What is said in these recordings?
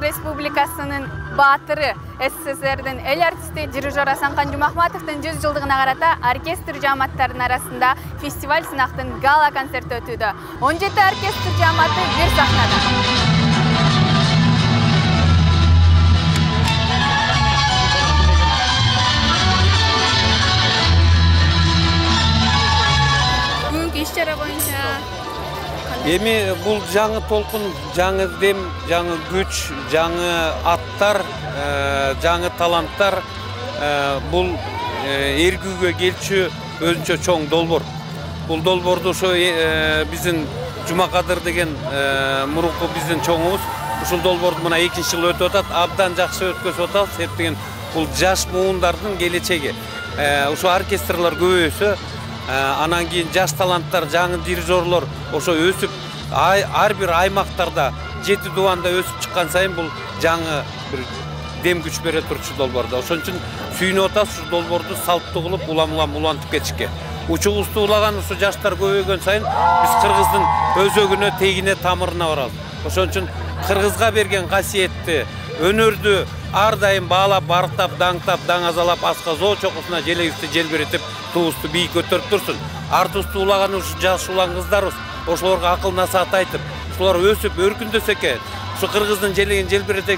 Республикасынын баатыры, СССР'дин эл артисти дирижер Асанкан Жумахматовдун 100 жылдыгына карата оркестр жааматтарынын арасында фестиваль сынактын гала концерти өтүүдө. 17 оркестр жааматы бир сахнада. İşçara boyunca Эми бул жаңы толкун, жаңы дем, жаңы күч, жаңы аттар, жаңы таланттар, бул эргүүгө келчү өзүнчө чоң долбоор. Бул долбоорду ошо биздин Жумакадыр деген мурунку биздин чоңубуз ушул долбоорду мына 2-нчы жыл өтүп атат, абдан жакшы өткөзүп атабыз. Себептеген бул жаш муундардын келечеги. Ошо оркестрлар көбөйсө, анан кийин жаш таланттар, жаңы дирижерлор ошо өсүп, ар бир аймактарда 7 дубанда өсүп чыккан сайын бул жаңы бир дем күч бере турчу долбоорда. Ошон үчүн сүйүнүп атабыз ушул долбоорду салттуу кылып улантып кетишке. Учугубузду улаган ушу жаштар көбөйгөн сайын биз кыргыздын өзөгүнө, тегине, тамырына барабыз. Ошон үчүн кыргызга берген касиетти, өнөрдү ар дайым баалап, барктап, даңтап, даңазалап, асказоо чокусуна желегибизди желбиретип, туубузду бийик көтөрүп турсун. Артыбызды улаган ушу жаш улан кыздарыбыз, ошолорго акыл насаат айтып, ошолор өсүп, өркүндөсө экен, ушу кыргыздын желегин желбиретсе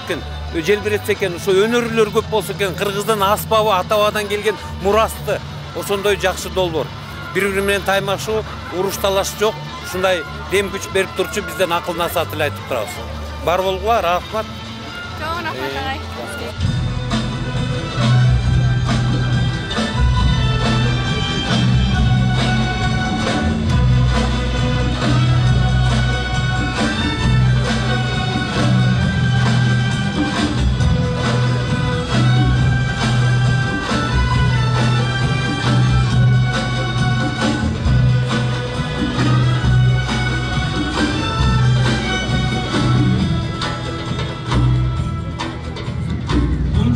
экен, ушу өнөрлөр көп болсо экен, кыргыздын аспабы, ата-бабадан келген мурасты, ошондой жакшы долбоор. Бири-бири менен таймашуу, уруш талаш жок, ушундай дем күч берип турчу бизден акыл насаат эле айтып турабыз. Бар болгула, рахмат. Çok rahmat.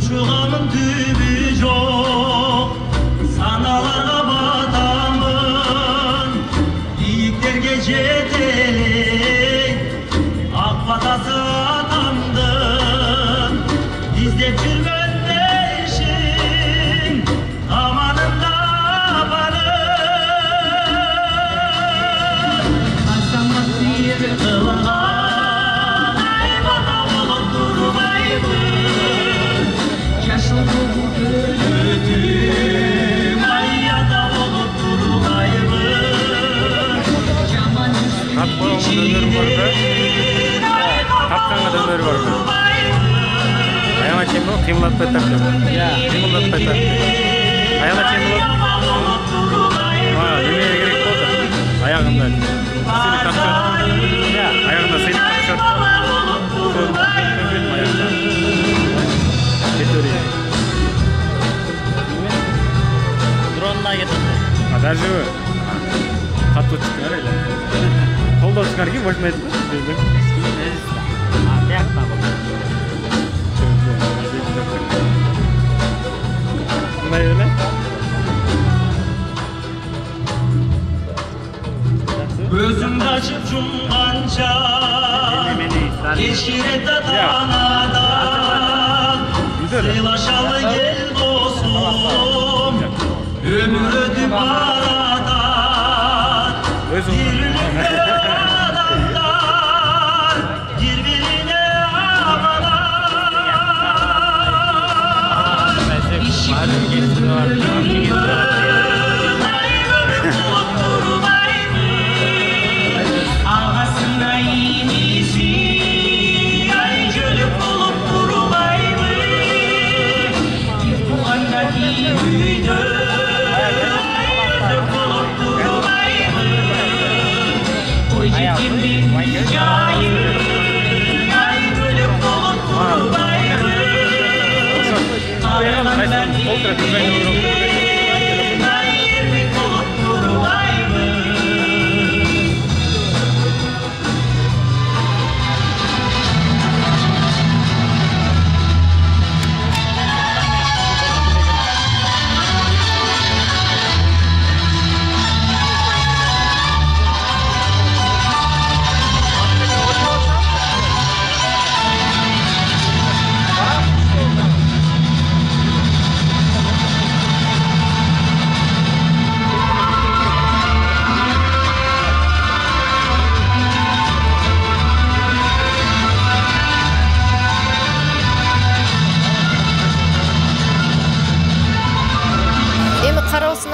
Çuğamın tübü yok, sanalara batamın, büyükler jeteli, akbatası atamdın, izlep жүргөн işin, amanında varın, asamat bir kılgan, ayvada olup durmaydı. Gülütüm ayyada olup durmayımın Jaman üstün Kapkanga döneri var mı? Ayağına çember kıyımlatmaya takıyor. Kıyımlatmaya takıyor. Ayağına çember demeye gerek oldu. Ayağında seni takıyor. Ayağında seni takıyor. Ayağında. Getir. Drone'la getirdi. Даже қатты çıkar öyle. Kolda çıkar ki boş metri. Bunlar öyle. Gözümde açıp cumganca Yeşire tatanadan Sıylaşalı gel dostum Ömür ödüm aradan Dirülükte adamlar Birbirine ağlar İşim Ağasına iyisi Ay gölüp olup durmay mı Bu andaki büyüdü Ay olup durmay mı O yetimlik cahil Ay gölüp olup durmay mı Ağalarından iyisi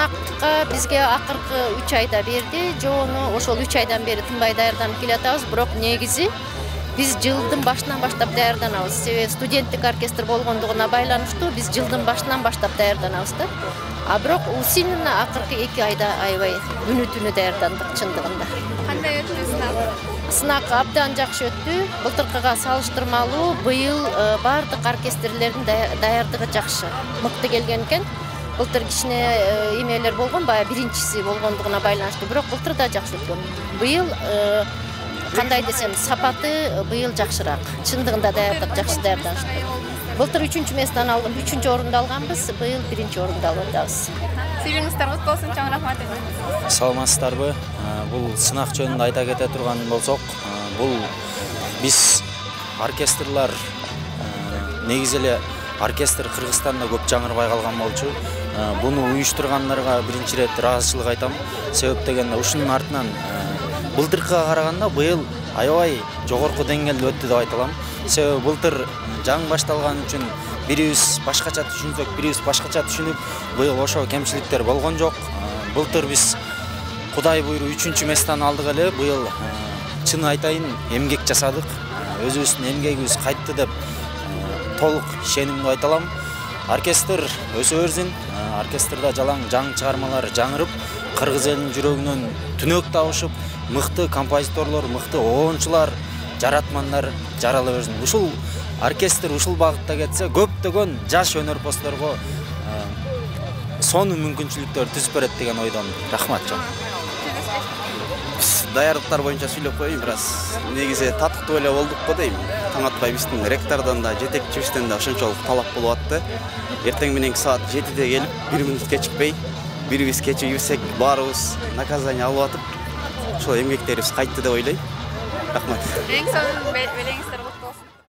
сынакка бизге акыркы 3 айда берди. Жоону ошол 3 айдан бери тынбай даярданып келатабыз. Бирок негизи биз жылдын башынан баштап даярданабыз. Себеби студенттик оркестр болгондугуна байланыштуу биз жылдын башынан баштап даярданабыз да. А бирок усиленно акыркы 2 айда аябай күнү-түнү даярдандык чындыгында. Кандай өттү сынак? Сынак абдан жакшы өттү. Былтыркыга салыштырмалуу быйыл бардык оркестрлердин даярдыгы жакшы. Мыкты келген экен. Былтыр кичине эмелер болгон, баягы биринчиси болгондугуна байланыштуу. Бирок былтыр да жакшы өткөн. Быйыл кандай десем, сапаты быйыл жакшыраак. Чындыгында даярдык жакшы даярданыштыр. Былтыр 3-чү месттен алган, 3-чү орунду алганбыз, быйыл 1-чи орунду алып атабыз. Сыйыңыздар кут болсун, чоң рахмат. Саламатсыздарбы? Бул сынак жөнүндө айта кете турган болсок, бул биз оркестрлар негизи эле оркестр Кыргызстанда көп жаңырбай калган болчу. Буну уюштургандарга биринчи ирет ыраазычылык айтам. Себеп дегенде ушунун артынан былтыркыга караганда быйыл аябай жогорку деңгээлде өттү деп айта алам. Себеби былтыр жаңы башталган үчүн бирибиз башкача түшүнсөк, бирибиз башкача түшүнүп, быйыл ошо кемчиликтер болгон жок. Былтыр биз Кудай буйру 3-чү месттен алдык эле, быйыл чын айтайын эмгек жасадык. Өзүбүздүн эмгегибиз кайтты деп толук ишенимдүү айта алам. Оркестр өсө берсин. Оркестрда жаңы чыгармалар жаңырып, кыргыз элинин жүрөгүнөн түнөк табышып, мыкты композиторлор, мыкты оончулар, жаратмандар жарала берсин. Ушул оркестр ушул багытта кетсе, көптөгөн жаш өнөрпоздорго сонун мүмкүнчүлүктөр түзүп берет деген ойдон. Рахмат жок. Даярдыктар боюнча сүйлөп коеюн бир аз. Негизи татыктуу эле болдук го дейм. Таң атпай биздин ректордон да, жетекчибизден да ошончолук талап болуп атты. Эртең мененки саат 7-де келип, 1 мүнөт кечикпей, бирибиз кечип жүрсек, баарыбыз наказание алып атып, ошол эмгектерибиз кайтты деп ойлойм. Рахмат. Эң сонун белеңиздер